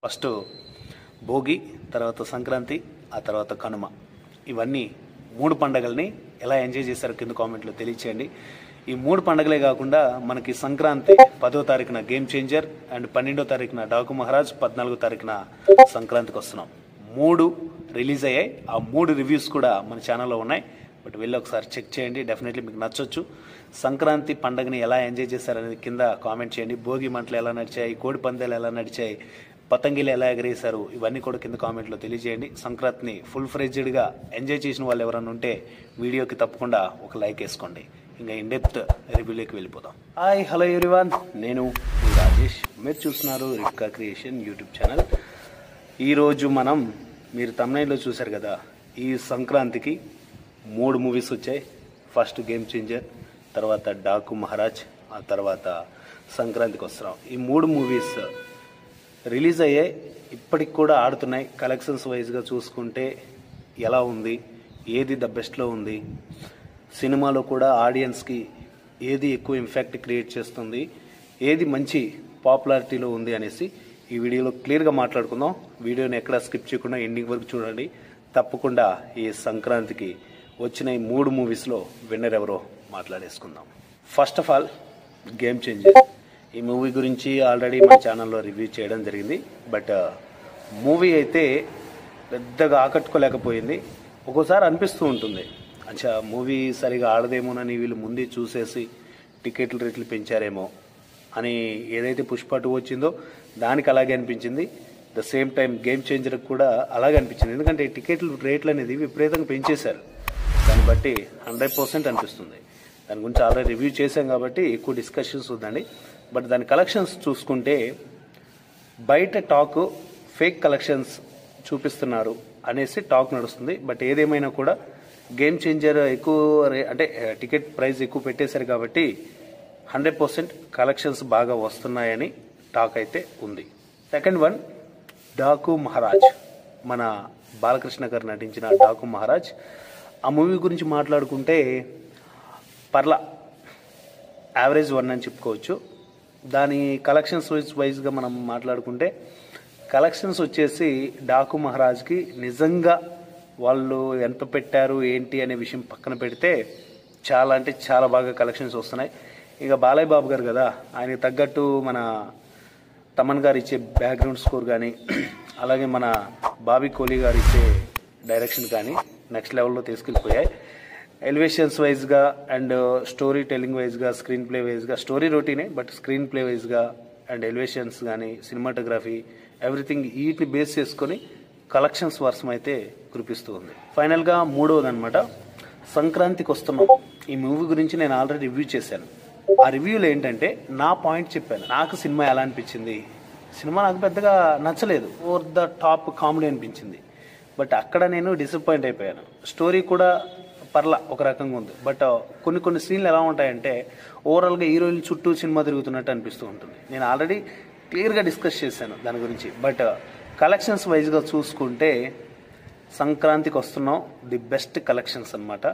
First Bhogi, తర్వాత సంక్రాంతి, ఆ తర్వాత కనుమ. ఇవన్నీ 3 పండుగల్ని ఎలా ఎంజాయ్ చేశారో కింద కామెంట్లో తెలియచేయండి. ఈ 3 పండుగలే కాకుండా మనకి సంక్రాంతి 10వ తారీఖున గేమ్ చేంజర్ అండ్ 12వ తారీఖున డాకు మహారాజ్, 14వ తారీఖున సంక్రాంతికి వస్తున్నాం. 3 రిలీజ్ అయ్యాయి. ఆ 3 రివ్యూస్ కూడా మన ఛానల్లో ఉన్నాయి. బట్ వెళ్ళి ఒకసారి చెక్ చేయండి, డెఫినెట్లీ మీకు నచ్చొచ్చు. సంక్రాంతి పండుగని ఎలా ఎంజాయ్ చేశారనేది కింద కామెంట్ చేయండి. భోగి మంటలు ఎలా నడిచాయి, కోడి పందాలు ఎలా నడిచాయి, పతంగిలు ఎలా ఎగరేశారు, ఇవన్నీ కూడా కింద కామెంట్లో తెలియజేయండి. సంక్రాంతిని ఫుల్ ఫ్రెడ్జ్డ్గా ఎంజాయ్ చేసిన వాళ్ళు ఎవరైనా ఉంటే వీడియోకి తప్పకుండా ఒక లైక్ వేసుకోండి. ఇంకా ఇన్డెప్త్ రివ్యూలోకి వెళ్ళిపోదాం. హాయ్, హలో ఎవ్రీవన్, నేను రాజేష్. మీరు చూస్తున్నారు రిబ్కా క్రియేషన్ యూట్యూబ్ ఛానల్. ఈరోజు మీరు తమిళనాడులో చూశారు కదా, ఈ సంక్రాంతికి 3 మూవీస్ వచ్చాయి. ఫస్ట్ గేమ్ చేంజర్, తర్వాత డాకు మహారాజ్, ఆ తర్వాత సంక్రాంతికి వస్తున్నాం. ఈ 3 మూవీస్ రిలీజ్ అయ్యాయి, ఇప్పటికి కూడా ఆడుతున్నాయి. కలెక్షన్స్ వైజ్గా చూసుకుంటే ఎలా ఉంది, ఏది ద బెస్ట్లో ఉంది, సినిమాలో కూడా ఆడియన్స్కి ఏది ఎక్కువ ఇంపాక్ట్ క్రియేట్ చేస్తుంది, ఏది మంచి పాపులారిటీలో ఉంది అనేసి ఈ వీడియోలో క్లియర్గా మాట్లాడుకుందాం. వీడియోని ఎక్కడా స్కిప్ చేయకుండా ఎండింగ్ వరకు చూడండి. తప్పకుండా ఈ సంక్రాంతికి వచ్చిన ఈ 3 మూవీస్లో విన్నర్ ఎవరో మాట్లాడేసుకుందాం. First of all game changer. ఈ మూవీ గురించి ఆల్రెడీ మన ఛానల్లో రివ్యూ చేయడం జరిగింది. బట్ మూవీ అయితే పెద్దగా ఆకట్టుకోలేకపోయింది. ఒక్కోసారి అనిపిస్తూ ఉంటుంది, అచ్చా మూవీ సరిగా ఆడదేమోనని వీళ్ళు ముందే చూసేసి టికెట్ల రేట్లు పెంచారేమో అని. ఏదైతే పుష్ప 2 వచ్చిందో దానికి అలాగే అనిపించింది. ద సేమ్ టైం గేమ్ చేంజర్కి కూడా అలాగే అనిపించింది. ఎందుకంటే టికెట్ల రేట్లు అనేది విపరీతంగా పెంచేశారు. దాన్ని బట్టి 100% అనిపిస్తుంది. దాని గురించి ఆల్రెడీ రివ్యూ చేశాం కాబట్టి ఎక్కువ డిస్కషన్స్ ఉందండి. బట్ దాని కలెక్షన్స్ చూసుకుంటే బయట టాక్ ఫేక్ కలెక్షన్స్ చూపిస్తున్నారు అనేసి టాక్ నడుస్తుంది. బట్ ఏదేమైనా కూడా గేమ్ చేంజర్ ఎక్కువ అంటే టికెట్ ప్రైస్ ఎక్కువ పెట్టేశారు కాబట్టి 100% కలెక్షన్స్ బాగా వస్తున్నాయని టాక్ అయితే ఉంది. Second one Daaku Maharaj. మన బాలకృష్ణ గారు నటించిన డాకు మహారాజ్. ఆ మూవీ గురించి మాట్లాడుకుంటే పర్లా యావరేజ్ 1 అని చెప్పుకోవచ్చు. దాని కలెక్షన్స్ వైజ్గా మనం మాట్లాడుకుంటే కలెక్షన్స్ వచ్చేసి డాకు మహారాజ్కి నిజంగా వాళ్ళు ఎంత పెట్టారు ఏంటి అనే విషయం పక్కన పెడితే చాలా అంటే చాలా బాగా కలెక్షన్స్ వస్తున్నాయి. ఇక బాలయ్య బాబు గారు కదా, ఆయనకి తగ్గట్టు మన తమన్ గారు ఇచ్చే బ్యాక్గ్రౌండ్ స్కోర్ కానీ, అలాగే మన బాబీ కోహ్లీ గారు ఇచ్చే డైరెక్షన్ కానీ నెక్స్ట్ లెవెల్లో తీసుకెళ్ళిపోయాయి. ఎలివేషన్స్ వైజ్గా అండ్ స్టోరీ టెల్లింగ్ వైజ్గా, స్క్రీన్ ప్లే వైజ్గా, స్టోరీ రొటీనే బట్ స్క్రీన్ ప్లే వైజ్గా అండ్ ఎలివేషన్స్ కానీ, సినిమాటోగ్రఫీ, ఎవ్రీథింగ్ వీటిని బేస్ చేసుకొని కలెక్షన్స్ వర్షం అయితే కురిపిస్తూ ఉంది. ఫైనల్గా 3వది అనమాట సంక్రాంతికి వస్తున్నాం. ఈ మూవీ గురించి నేను ఆల్రెడీ రివ్యూ చేశాను. ఆ రివ్యూలో ఏంటంటే నా పాయింట్ చెప్పాను. నాకు సినిమా ఎలా అనిపించింది, సినిమా నాకు పెద్దగా నచ్చలేదు, ఓవర్ ద టాప్ కామెడీ అనిపించింది. బట్ అక్కడ నేను డిసప్పాయింట్ అయిపోయాను. స్టోరీ కూడా పర్లా ఒక రకంగా ఉంది. బట్ కొన్ని సీన్లు ఎలా ఉంటాయంటే ఓవరాల్గా హీరోయిన్ చుట్టూ సినిమా తిరుగుతున్నట్టు అనిపిస్తూ ఉంటుంది. నేను ఆల్రెడీ క్లియర్గా డిస్కస్ చేశాను దాని గురించి. బట్ కలెక్షన్స్ వైజ్గా చూసుకుంటే సంక్రాంతికి వస్తున్నాం ది బెస్ట్ కలెక్షన్స్ అనమాట.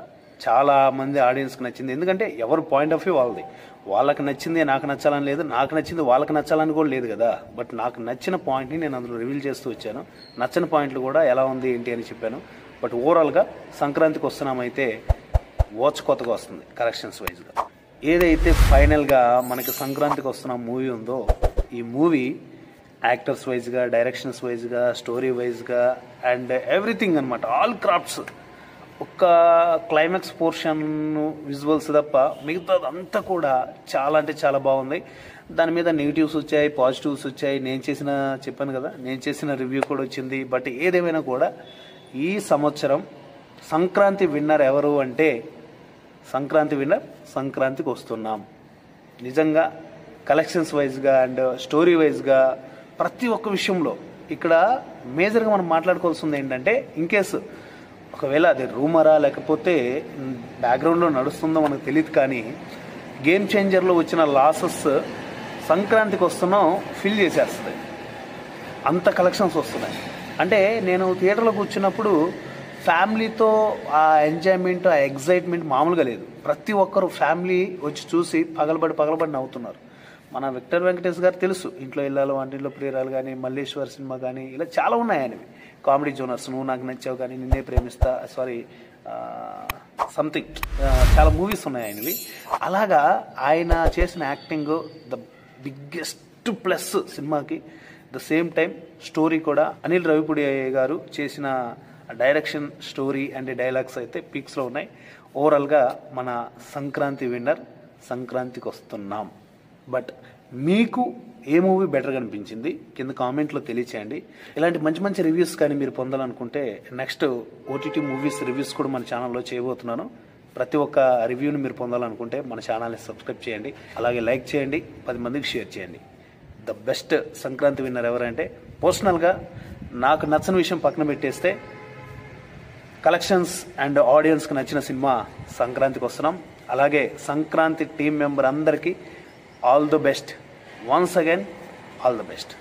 చాలా మంది ఆడియన్స్కి నచ్చింది. ఎందుకంటే ఎవరు పాయింట్ ఆఫ్ వ్యూ వాళ్ళది. వాళ్ళకి నచ్చింది నాకు నచ్చాలని లేదు, నాకు నచ్చింది వాళ్ళకి నచ్చాలని కూడా లేదు కదా. బట్ నాకు నచ్చిన పాయింట్ని నేను అందులో రివీల్ చేస్తూ వచ్చాను. నచ్చిన పాయింట్లు కూడా ఎలా ఉంది ఏంటి అని చెప్పాను. బట్ ఓవరాల్గా సంక్రాంతికి వస్తున్నామైతే కొత్తగా వస్తుంది కలెక్షన్స్ వైజ్గా. ఏదైతే ఫైనల్గా మనకి సంక్రాంతికి వస్తున్న మూవీ ఉందో ఈ మూవీ యాక్టర్స్ వైజ్గా, డైరెక్షన్స్ వైజ్గా, స్టోరీ వైజ్గా అండ్ ఎవ్రీథింగ్ అనమాట, ఆల్ క్రాఫ్ట్స్. ఒక్క క్లైమాక్స్ పోర్షన్ విజువల్స్ తప్ప మిగతాదంతా కూడా చాలా అంటే చాలా బాగుంది. దాని మీద నెగిటివ్స్ వచ్చాయి, పాజిటివ్స్ వచ్చాయి. చెప్పాను కదా, నేను చేసిన రివ్యూ కూడా వచ్చింది. బట్ ఏదేమైనా కూడా ఈ సంవత్సరం సంక్రాంతి విన్నర్ ఎవరు అంటే సంక్రాంతి విన్నర్ సంక్రాంతికి వస్తున్నాం. నిజంగా కలెక్షన్స్ వైజ్గా అండ్ స్టోరీ వైజ్గా ప్రతి ఒక్క విషయంలో ఇక్కడ మేజర్గా మనం మాట్లాడుకోవాల్సింది ఏంటంటే, ఇన్కేస్ ఒకవేళ అది రూమరా లేకపోతే బ్యాక్గ్రౌండ్లో నడుస్తుందో మనకు తెలియదు, కానీ గేమ్ చేంజర్లో వచ్చిన లాసెస్ సంక్రాంతికి వస్తున్నాం ఫిల్ చేసేస్తుంది. అంత కలెక్షన్స్ వస్తున్నాయి. అంటే నేను థియేటర్లో కూర్చున్నప్పుడు ఫ్యామిలీతో ఆ ఎంజాయ్మెంట్, ఆ ఎగ్జైట్మెంట్ మామూలుగా లేదు. ప్రతి ఒక్కరు ఫ్యామిలీ వచ్చి చూసి పగలబడి నవ్వుతున్నారు. మన విక్టర్ వెంకటేష్ గారు తెలుసు, ఇంట్లో ఇల్లాలు వంటింట్లో ప్రియురాలు కానీ, మల్లేశ్వర్ సినిమా కానీ, ఇలా చాలా ఉన్నాయి ఆయనవి. కామెడీ జోనర్స్, నువ్వు నాకు నచ్చావు కానీ, నిన్నే ప్రేమిస్తా, సారీ సంథింగ్, చాలా మూవీస్ ఉన్నాయి ఆయనవి. అలాగా ఆయన చేసిన యాక్టింగ్ ద బిగ్గెస్ట్ ప్లస్ సినిమాకి. ద సేమ్ టైం స్టోరీ కూడా అనిల్ రవిపూడి గారు చేసిన డైరెక్షన్, స్టోరీ అండ్ డైలాగ్స్ అయితే పీక్స్లో ఉన్నాయి. ఓవరాల్గా మన సంక్రాంతి విన్నర్, సంక్రాంతికి వస్తున్నాం. బట్ మీకు ఏ మూవీ బెటర్గా అనిపించింది కింద కామెంట్లో తెలియచేయండి. ఇలాంటి మంచి మంచి రివ్యూస్ కానీ మీరు పొందాలనుకుంటే నెక్స్ట్ ఓటీటీ మూవీస్ రివ్యూస్ కూడా మన ఛానల్లో చేయబోతున్నాను. ప్రతి ఒక్క రివ్యూని మీరు పొందాలనుకుంటే మన ఛానల్ని సబ్స్క్రైబ్ చేయండి, అలాగే లైక్ చేయండి, 10 మందికి షేర్ చేయండి. ద బెస్ట్ సంక్రాంతి విన్నర్ ఎవరంటే, పర్సనల్గా నాకు నచ్చని విషయం పక్కన పెట్టేస్తే, కలెక్షన్స్ అండ్ ఆడియన్స్కి నచ్చిన సినిమా సంక్రాంతికి వస్తున్నాం. అలాగే సంక్రాంతి టీం మెంబర్ అందరికీ all the best. Once again all the best.